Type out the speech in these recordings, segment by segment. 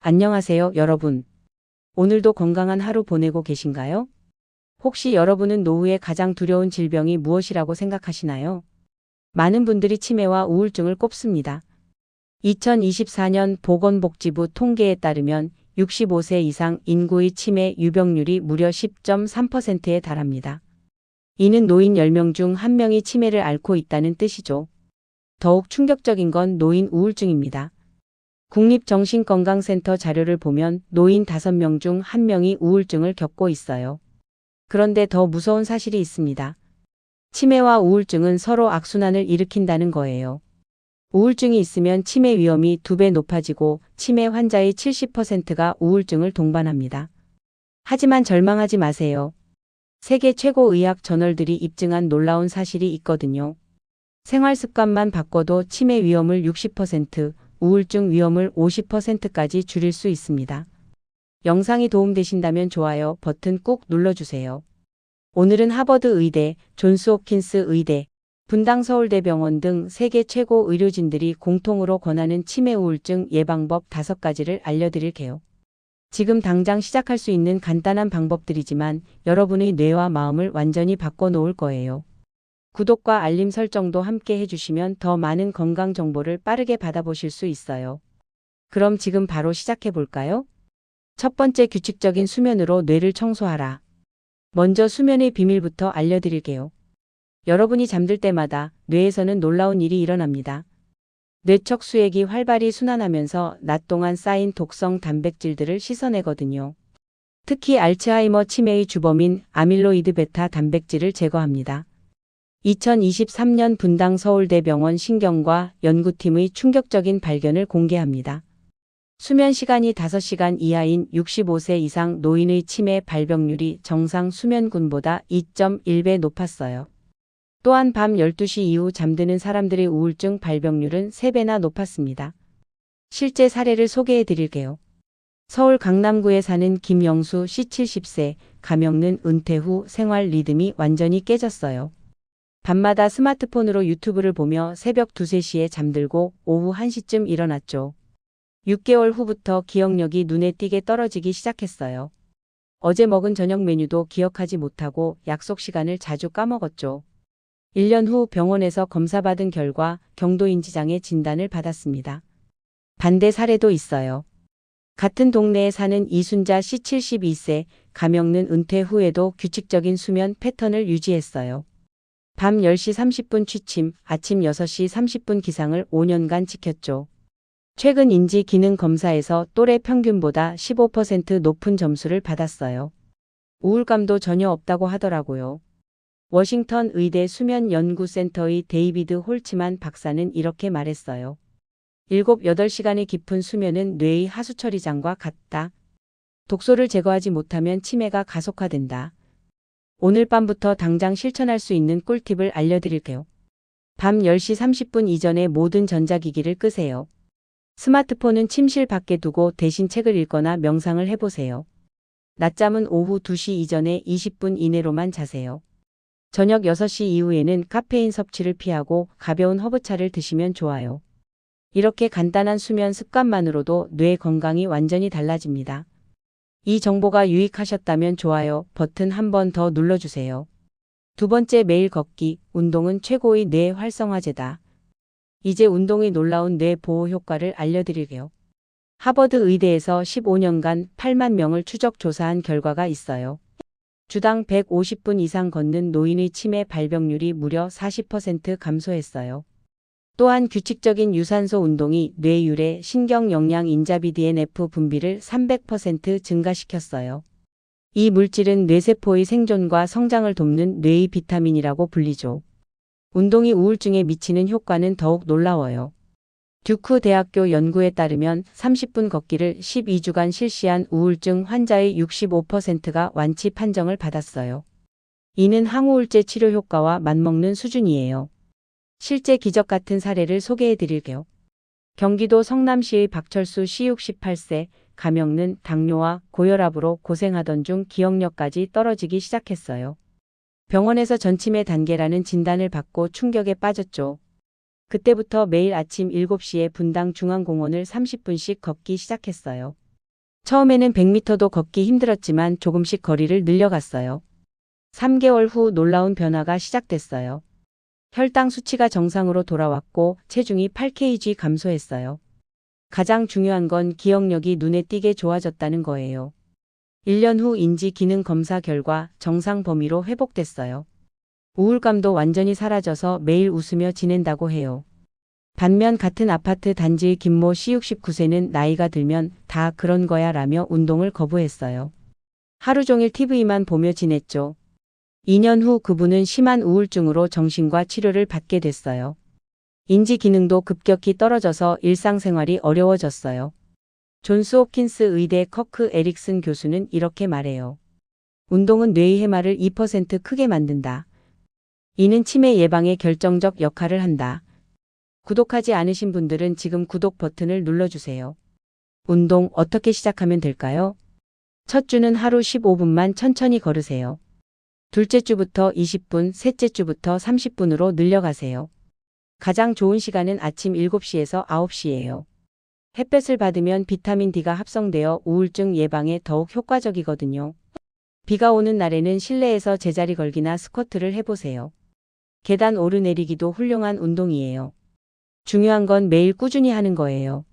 안녕하세요, 여러분. 오늘도 건강한 하루 보내고 계신가요? 혹시 여러분은 노후에 가장 두려운 질병이 무엇이라고 생각하시나요? 많은 분들이 치매와 우울증을 꼽습니다. 2024년 보건복지부 통계에 따르면 65세 이상 인구의 치매 유병률이 무려 10.3%에 달합니다. 이는 노인 10명 중 1명이 치매를 앓고 있다는 뜻이죠. 더욱 충격적인 건 노인 우울증입니다. 국립정신건강센터 자료를 보면 노인 5명 중 1명이 우울증을 겪고 있어요. 그런데 더 무서운 사실이 있습니다. 치매와 우울증은 서로 악순환을 일으킨다는 거예요. 우울증이 있으면 치매 위험이 2배 높아지고 치매 환자의 70%가 우울증을 동반합니다. 하지만 절망하지 마세요. 세계 최고 의학 저널들이 입증한 놀라운 사실이 있거든요. 생활 습관만 바꿔도 치매 위험을 60%, 우울증 위험을 50%까지 줄일 수 있습니다. 영상이 도움되신다면 좋아요 버튼 꾹 눌러주세요. 오늘은 하버드 의대, 존스 홉킨스 의대, 분당 서울대병원 등 세계 최고 의료진들이 공통으로 권하는 치매 우울증 예방법 5가지를 알려드릴게요. 지금 당장 시작할 수 있는 간단한 방법들이지만 여러분의 뇌와 마음을 완전히 바꿔놓을 거예요. 구독과 알림 설정도 함께 해주시면 더 많은 건강 정보를 빠르게 받아보실 수 있어요. 그럼 지금 바로 시작해 볼까요? 첫 번째, 규칙적인 수면으로 뇌를 청소하라. 먼저 수면의 비밀부터 알려드릴게요. 여러분이 잠들 때마다 뇌에서는 놀라운 일이 일어납니다. 뇌척 수액이 활발히 순환하면서 낮 동안 쌓인 독성 단백질들을 씻어내거든요. 특히 알츠하이머 치매의 주범인 아밀로이드 베타 단백질을 제거합니다. 2023년 분당 서울대병원 신경과 연구팀의 충격적인 발견을 공개합니다. 수면 시간이 5시간 이하인 65세 이상 노인의 치매 발병률이 정상 수면군보다 2.1배 높았어요. 또한 밤 12시 이후 잠드는 사람들의 우울증 발병률은 3배나 높았습니다. 실제 사례를 소개해 드릴게요. 서울 강남구에 사는 김영수 씨 70세, 감염는 은퇴 후 생활 리듬이 완전히 깨졌어요. 밤마다 스마트폰으로 유튜브를 보며 새벽 2, 3시에 잠들고 오후 1시쯤 일어났죠. 6개월 후부터 기억력이 눈에 띄게 떨어지기 시작했어요. 어제 먹은 저녁 메뉴도 기억하지 못하고 약속 시간을 자주 까먹었죠. 1년 후 병원에서 검사받은 결과 경도인지장애 진단을 받았습니다. 반대 사례도 있어요. 같은 동네에 사는 이순자 씨 72세, 감염는 은퇴 후에도 규칙적인 수면 패턴을 유지했어요. 밤 10시 30분 취침, 아침 6시 30분 기상을 5년간 지켰죠. 최근 인지 기능 검사에서 또래 평균보다 15% 높은 점수를 받았어요. 우울감도 전혀 없다고 하더라고요. 워싱턴 의대 수면연구센터의 데이비드 홀츠만 박사는 이렇게 말했어요. 7-8시간의 깊은 수면은 뇌의 하수처리장과 같다. 독소를 제거하지 못하면 치매가 가속화된다. 오늘 밤부터 당장 실천할 수 있는 꿀팁을 알려드릴게요. 밤 10시 30분 이전에 모든 전자기기를 끄세요. 스마트폰은 침실 밖에 두고 대신 책을 읽거나 명상을 해보세요. 낮잠은 오후 2시 이전에 20분 이내로만 자세요. 저녁 6시 이후에는 카페인 섭취를 피하고 가벼운 허브차를 드시면 좋아요. 이렇게 간단한 수면 습관만으로도 뇌 건강이 완전히 달라집니다. 이 정보가 유익하셨다면 좋아요 버튼 한 번 더 눌러주세요. 두 번째, 매일 걷기, 운동은 최고의 뇌 활성화제다. 이제 운동의 놀라운 뇌 보호 효과를 알려드릴게요. 하버드 의대에서 15년간 8만 명을 추적 조사한 결과가 있어요. 주당 150분 이상 걷는 노인의 치매 발병률이 무려 40% 감소했어요. 또한 규칙적인 유산소 운동이 뇌율의 신경영양 인자 BDNF 분비를 300% 증가시켰어요. 이 물질은 뇌세포의 생존과 성장을 돕는 뇌의 비타민이라고 불리죠. 운동이 우울증에 미치는 효과는 더욱 놀라워요. 듀크 대학교 연구에 따르면 30분 걷기를 12주간 실시한 우울증 환자의 65%가 완치 판정을 받았어요. 이는 항우울제 치료 효과와 맞먹는 수준이에요. 실제 기적 같은 사례를 소개해 드릴게요. 경기도 성남시의 박철수 씨 68세, 감염는 당뇨와 고혈압으로 고생하던 중 기억력까지 떨어지기 시작했어요. 병원에서 전치매 단계라는 진단을 받고 충격에 빠졌죠. 그때부터 매일 아침 7시에 분당 중앙공원을 30분씩 걷기 시작했어요. 처음에는 100m도 걷기 힘들었지만 조금씩 거리를 늘려갔어요. 3개월 후 놀라운 변화가 시작됐어요. 혈당 수치가 정상으로 돌아왔고 체중이 8kg 감소했어요. 가장 중요한 건 기억력이 눈에 띄게 좋아졌다는 거예요. 1년 후 인지 기능 검사 결과 정상 범위로 회복됐어요. 우울감도 완전히 사라져서 매일 웃으며 지낸다고 해요. 반면 같은 아파트 단지의 김모 씨 69세는 나이가 들면 다 그런 거야 라며 운동을 거부했어요. 하루 종일 TV만 보며 지냈죠. 2년 후 그분은 심한 우울증으로 정신과 치료를 받게 됐어요. 인지 기능도 급격히 떨어져서 일상생활이 어려워졌어요. 존스 홉킨스 의대 커크 에릭슨 교수는 이렇게 말해요. 운동은 뇌의 해마를 2% 크게 만든다. 이는 치매 예방에 결정적 역할을 한다. 구독하지 않으신 분들은 지금 구독 버튼을 눌러주세요. 운동 어떻게 시작하면 될까요? 첫 주는 하루 15분만 천천히 걸으세요. 둘째 주부터 20분, 셋째 주부터 30분으로 늘려가세요. 가장 좋은 시간은 아침 7시에서 9시예요. 햇볕을 받으면 비타민 D가 합성되어 우울증 예방에 더욱 효과적이거든요. 비가 오는 날에는 실내에서 제자리 걸기나 스쿼트를 해보세요. 계단 오르내리기도 훌륭한 운동이에요. 중요한 건 매일 꾸준히 하는 거예요.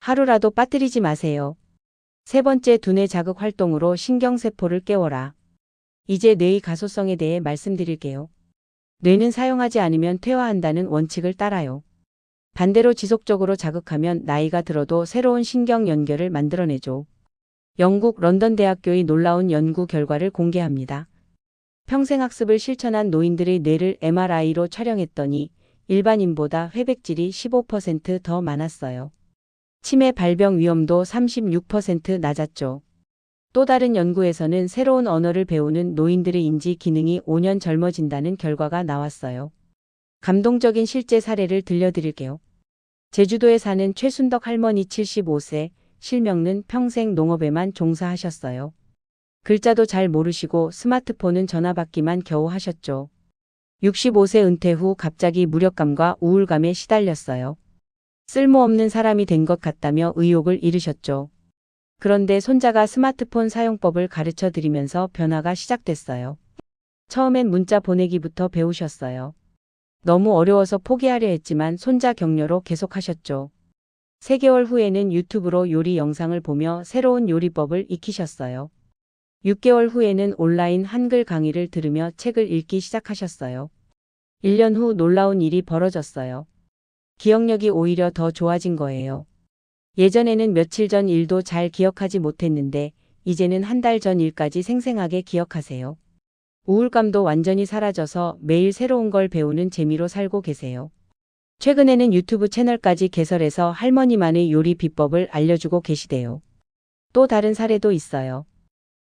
하루라도 빠뜨리지 마세요. 세 번째, 두뇌 자극 활동으로 신경세포를 깨워라. 이제 뇌의 가소성에 대해 말씀드릴게요. 뇌는 사용하지 않으면 퇴화한다는 원칙을 따라요. 반대로 지속적으로 자극하면 나이가 들어도 새로운 신경 연결을 만들어내죠. 영국 런던 대학교의 놀라운 연구 결과를 공개합니다. 평생학습을 실천한 노인들의 뇌를 MRI로 촬영했더니 일반인보다 회백질이 15% 더 많았어요. 치매 발병 위험도 36% 낮았죠. 또 다른 연구에서는 새로운 언어를 배우는 노인들의 인지 기능이 5년 젊어진다는 결과가 나왔어요. 감동적인 실제 사례를 들려드릴게요. 제주도에 사는 최순덕 할머니 75세, 실명은 평생 농업에만 종사하셨어요. 글자도 잘 모르시고 스마트폰은 전화받기만 겨우 하셨죠. 65세 은퇴 후 갑자기 무력감과 우울감에 시달렸어요. 쓸모없는 사람이 된 것 같다며 의욕을 잃으셨죠. 그런데 손자가 스마트폰 사용법을 가르쳐 드리면서 변화가 시작됐어요. 처음엔 문자 보내기부터 배우셨어요. 너무 어려워서 포기하려 했지만 손자 격려로 계속하셨죠. 3개월 후에는 유튜브로 요리 영상을 보며 새로운 요리법을 익히셨어요. 6개월 후에는 온라인 한글 강의를 들으며 책을 읽기 시작하셨어요. 1년 후 놀라운 일이 벌어졌어요. 기억력이 오히려 더 좋아진 거예요. 예전에는 며칠 전 일도 잘 기억하지 못했는데 이제는 한 달 전 일까지 생생하게 기억하세요. 우울감도 완전히 사라져서 매일 새로운 걸 배우는 재미로 살고 계세요. 최근에는 유튜브 채널까지 개설해서 할머니만의 요리 비법을 알려주고 계시대요. 또 다른 사례도 있어요.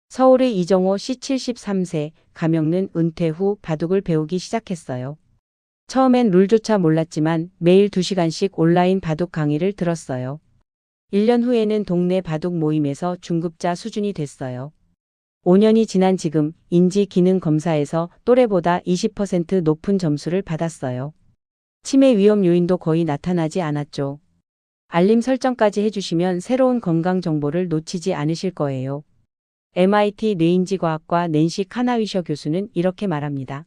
서울의 이정호 씨 73세, 가명는 은퇴 후 바둑을 배우기 시작했어요. 처음엔 룰조차 몰랐지만 매일 2시간씩 온라인 바둑 강의를 들었어요. 1년 후에는 동네 바둑 모임에서 중급자 수준이 됐어요. 5년이 지난 지금 인지 기능 검사에서 또래보다 20% 높은 점수를 받았어요. 치매 위험 요인도 거의 나타나지 않았죠. 알림 설정까지 해주시면 새로운 건강 정보를 놓치지 않으실 거예요. MIT 뇌인지과학과 낸시 카나위셔 교수는 이렇게 말합니다.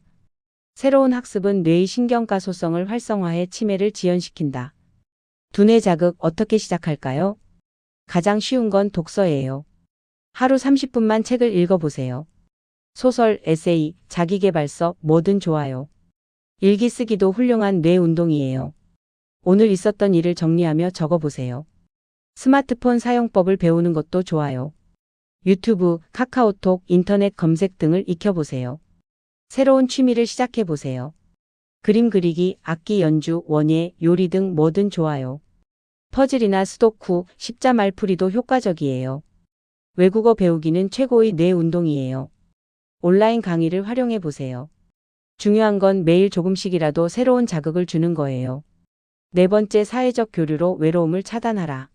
새로운 학습은 뇌의 신경가소성을 활성화해 치매를 지연시킨다. 두뇌 자극 어떻게 시작할까요? 가장 쉬운 건 독서예요. 하루 30분만 책을 읽어보세요. 소설, 에세이, 자기계발서 뭐든 좋아요. 일기 쓰기도 훌륭한 뇌 운동이에요. 오늘 있었던 일을 정리하며 적어보세요. 스마트폰 사용법을 배우는 것도 좋아요. 유튜브, 카카오톡, 인터넷 검색 등을 익혀보세요. 새로운 취미를 시작해보세요. 그림 그리기, 악기 연주, 원예, 요리 등 뭐든 좋아요. 퍼즐이나 스도쿠, 십자 말풀이도 효과적이에요. 외국어 배우기는 최고의 뇌 운동이에요. 온라인 강의를 활용해보세요. 중요한 건 매일 조금씩이라도 새로운 자극을 주는 거예요. 네 번째, 사회적 교류로 외로움을 차단하라.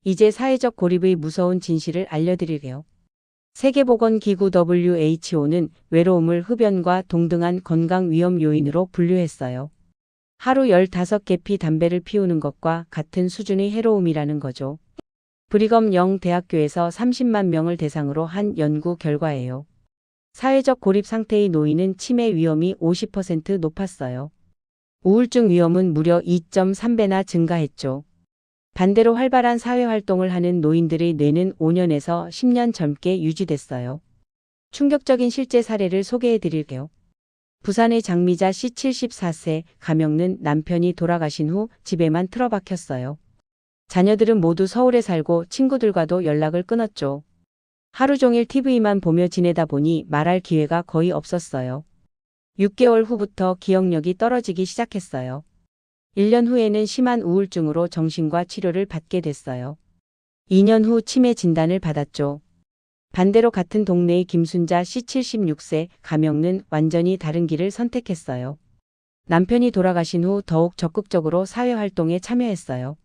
이제 사회적 고립의 무서운 진실을 알려드릴게요. 세계보건기구 WHO는 외로움을 흡연과 동등한 건강 위험 요인으로 분류했어요. 하루 15개 담배를 피우는 것과 같은 수준의 해로움이라는 거죠. 브리검 영 대학교에서 30만 명을 대상으로 한 연구 결과예요. 사회적 고립 상태의 노인은 치매 위험이 50% 높았어요. 우울증 위험은 무려 2.3배나 증가했죠. 반대로 활발한 사회활동을 하는 노인들의 뇌는 5년에서 10년 젊게 유지됐어요. 충격적인 실제 사례를 소개해 드릴게요. 부산의 장미자 씨 74세 가명는 남편이 돌아가신 후 집에만 틀어박혔어요. 자녀들은 모두 서울에 살고 친구들과도 연락을 끊었죠. 하루 종일 TV만 보며 지내다 보니 말할 기회가 거의 없었어요. 6개월 후부터 기억력이 떨어지기 시작했어요. 1년 후에는 심한 우울증으로 정신과 치료를 받게 됐어요. 2년 후 치매 진단을 받았죠. 반대로 같은 동네의 김순자 씨 76세 가명는 완전히 다른 길을 선택했어요. 남편이 돌아가신 후 더욱 적극적으로 사회활동에 참여했어요.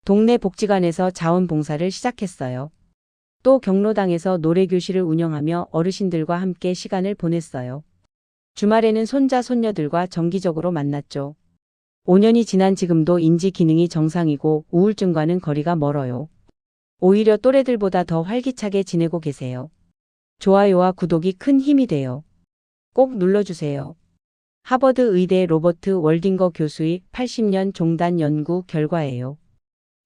동네 복지관에서 자원봉사를 시작했어요. 또 경로당에서 노래교실을 운영하며 어르신들과 함께 시간을 보냈어요. 주말에는 손자 손녀들과 정기적으로 만났죠. 5년이 지난 지금도 인지 기능이 정상이고 우울증과는 거리가 멀어요. 오히려 또래들보다 더 활기차게 지내고 계세요. 좋아요와 구독이 큰 힘이 돼요. 꼭 눌러주세요. 하버드 의대 로버트 월딩거 교수의 80년 종단 연구 결과예요.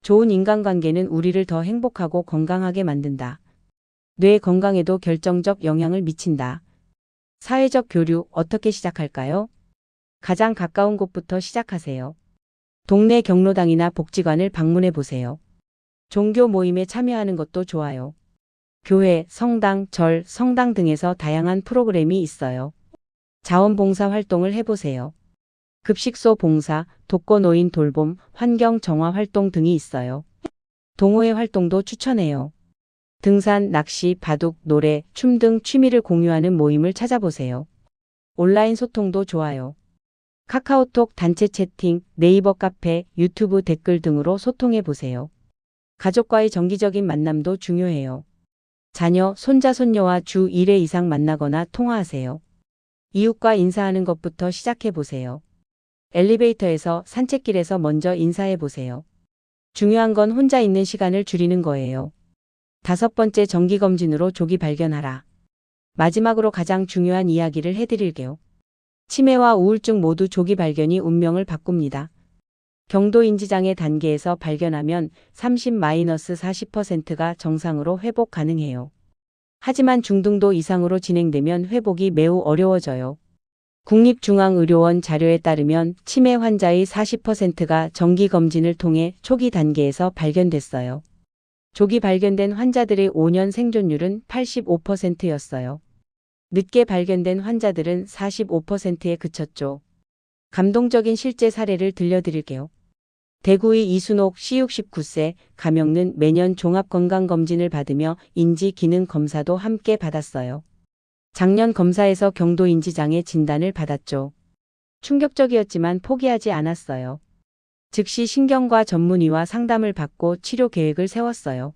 좋은 인간관계는 우리를 더 행복하고 건강하게 만든다. 뇌 건강에도 결정적 영향을 미친다. 사회적 교류 어떻게 시작할까요? 가장 가까운 곳부터 시작하세요. 동네 경로당이나 복지관을 방문해 보세요. 종교 모임에 참여하는 것도 좋아요. 교회, 성당, 절, 성당 등에서 다양한 프로그램이 있어요. 자원봉사 활동을 해보세요. 급식소 봉사, 독거노인 돌봄, 환경 정화 활동 등이 있어요. 동호회 활동도 추천해요. 등산, 낚시, 바둑, 노래, 춤 등 취미를 공유하는 모임을 찾아보세요. 온라인 소통도 좋아요. 카카오톡 단체 채팅, 네이버 카페, 유튜브 댓글 등으로 소통해 보세요. 가족과의 정기적인 만남도 중요해요. 자녀, 손자, 손녀와 주 1회 이상 만나거나 통화하세요. 이웃과 인사하는 것부터 시작해 보세요. 엘리베이터에서, 산책길에서 먼저 인사해 보세요. 중요한 건 혼자 있는 시간을 줄이는 거예요. 5번째, 정기검진으로 조기 발견하라. 마지막으로 가장 중요한 이야기를 해드릴게요. 치매와 우울증 모두 조기 발견이 운명을 바꿉니다. 경도인지장애 단계에서 발견하면 30-40%가 정상으로 회복 가능해요. 하지만 중등도 이상으로 진행되면 회복이 매우 어려워져요. 국립중앙의료원 자료에 따르면 치매 환자의 40%가 정기검진을 통해 초기 단계에서 발견됐어요. 조기 발견된 환자들의 5년 생존율은 85%였어요. 늦게 발견된 환자들은 45%에 그쳤죠. 감동적인 실제 사례를 들려드릴게요. 대구의 이순옥 씨 69세 가명는 매년 종합건강검진을 받으며 인지기능검사도 함께 받았어요. 작년 검사에서 경도인지장애 진단을 받았죠. 충격적이었지만 포기하지 않았어요. 즉시 신경과 전문의와 상담을 받고 치료 계획을 세웠어요.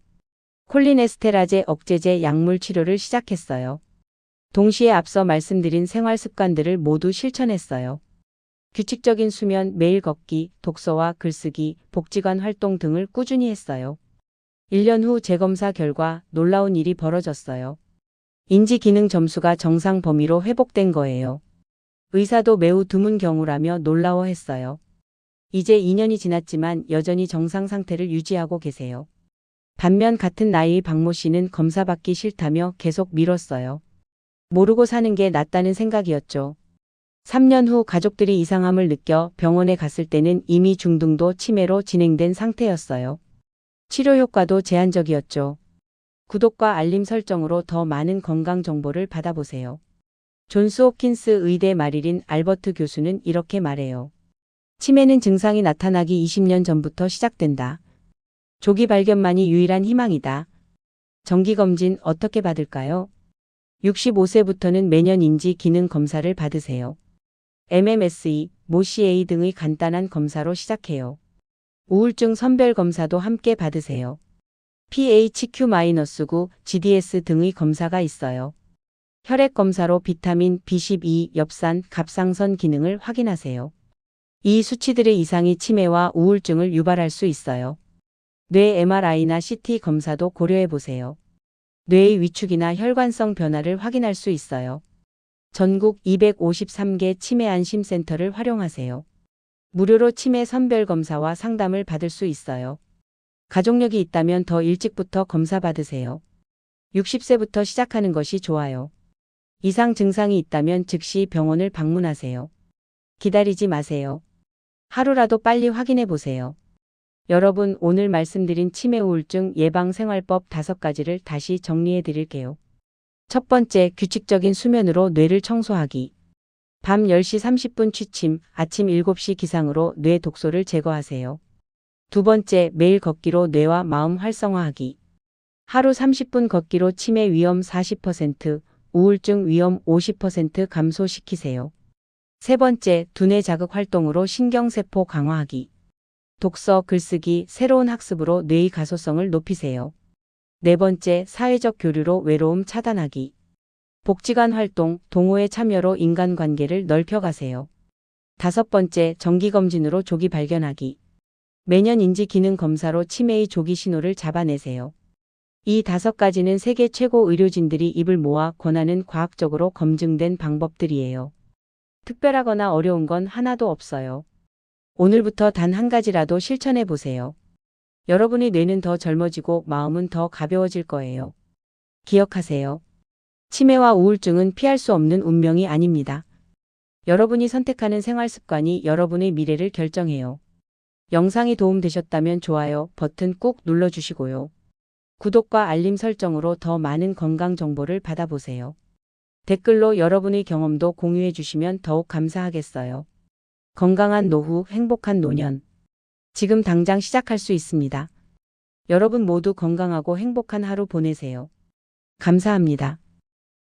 콜린에스테라제 억제제 약물 치료를 시작했어요. 동시에 앞서 말씀드린 생활 습관들을 모두 실천했어요. 규칙적인 수면, 매일 걷기, 독서와 글쓰기, 복지관 활동 등을 꾸준히 했어요. 1년 후 재검사 결과 놀라운 일이 벌어졌어요. 인지기능 점수가 정상 범위로 회복된 거예요. 의사도 매우 드문 경우라며 놀라워했어요. 이제 2년이 지났지만 여전히 정상 상태를 유지하고 계세요. 반면 같은 나이의 박모 씨는 검사 받기 싫다며 계속 미뤘어요. 모르고 사는 게 낫다는 생각이었죠. 3년 후 가족들이 이상함을 느껴 병원에 갔을 때는 이미 중등도 치매로 진행된 상태였어요. 치료 효과도 제한적이었죠. 구독과 알림 설정으로 더 많은 건강 정보를 받아보세요. 존스 홉킨스 의대 마릴린 알버트 교수는 이렇게 말해요. 치매는 증상이 나타나기 20년 전부터 시작된다. 조기 발견만이 유일한 희망이다. 정기검진 어떻게 받을까요? 65세부터는 매년 인지 기능 검사를 받으세요. MMSE, 모CA 등의 간단한 검사로 시작해요. 우울증 선별 검사도 함께 받으세요. PHQ-9, GDS 등의 검사가 있어요. 혈액 검사로 비타민 B12, 엽산, 갑상선 기능을 확인하세요. 이 수치들의 이상이 치매와 우울증을 유발할 수 있어요. 뇌 MRI나 CT 검사도 고려해 보세요. 뇌의 위축이나 혈관성 변화를 확인할 수 있어요. 전국 253개 치매 안심센터를 활용하세요. 무료로 치매 선별 검사와 상담을 받을 수 있어요. 가족력이 있다면 더 일찍부터 검사 받으세요. 60세부터 시작하는 것이 좋아요. 이상 증상이 있다면 즉시 병원을 방문하세요. 기다리지 마세요. 하루라도 빨리 확인해 보세요. 여러분, 오늘 말씀드린 치매 우울증 예방 생활법 5가지를 다시 정리해 드릴게요. 첫 번째, 규칙적인 수면으로 뇌를 청소하기. 밤 10시 30분 취침, 아침 7시 기상으로 뇌 독소를 제거하세요. 두 번째, 매일 걷기로 뇌와 마음 활성화하기. 하루 30분 걷기로 치매 위험 40%, 우울증 위험 50% 감소시키세요. 세 번째, 두뇌 자극 활동으로 신경세포 강화하기. 독서, 글쓰기, 새로운 학습으로 뇌의 가소성을 높이세요. 네 번째, 사회적 교류로 외로움 차단하기. 복지관 활동, 동호회 참여로 인간관계를 넓혀가세요. 다섯 번째, 정기검진으로 조기 발견하기. 매년 인지기능검사로 치매의 조기 신호를 잡아내세요. 이 5가지는 세계 최고 의료진들이 입을 모아 권하는 과학적으로 검증된 방법들이에요. 특별하거나 어려운 건 하나도 없어요. 오늘부터 단 한 가지라도 실천해 보세요. 여러분의 뇌는 더 젊어지고 마음은 더 가벼워질 거예요. 기억하세요. 치매와 우울증은 피할 수 없는 운명이 아닙니다. 여러분이 선택하는 생활 습관이 여러분의 미래를 결정해요. 영상이 도움되셨다면 좋아요 버튼 꾹 눌러주시고요. 구독과 알림 설정으로 더 많은 건강 정보를 받아보세요. 댓글로 여러분의 경험도 공유해 주시면 더욱 감사하겠어요. 건강한 노후, 행복한 노년. 지금 당장 시작할 수 있습니다. 여러분 모두 건강하고 행복한 하루 보내세요. 감사합니다.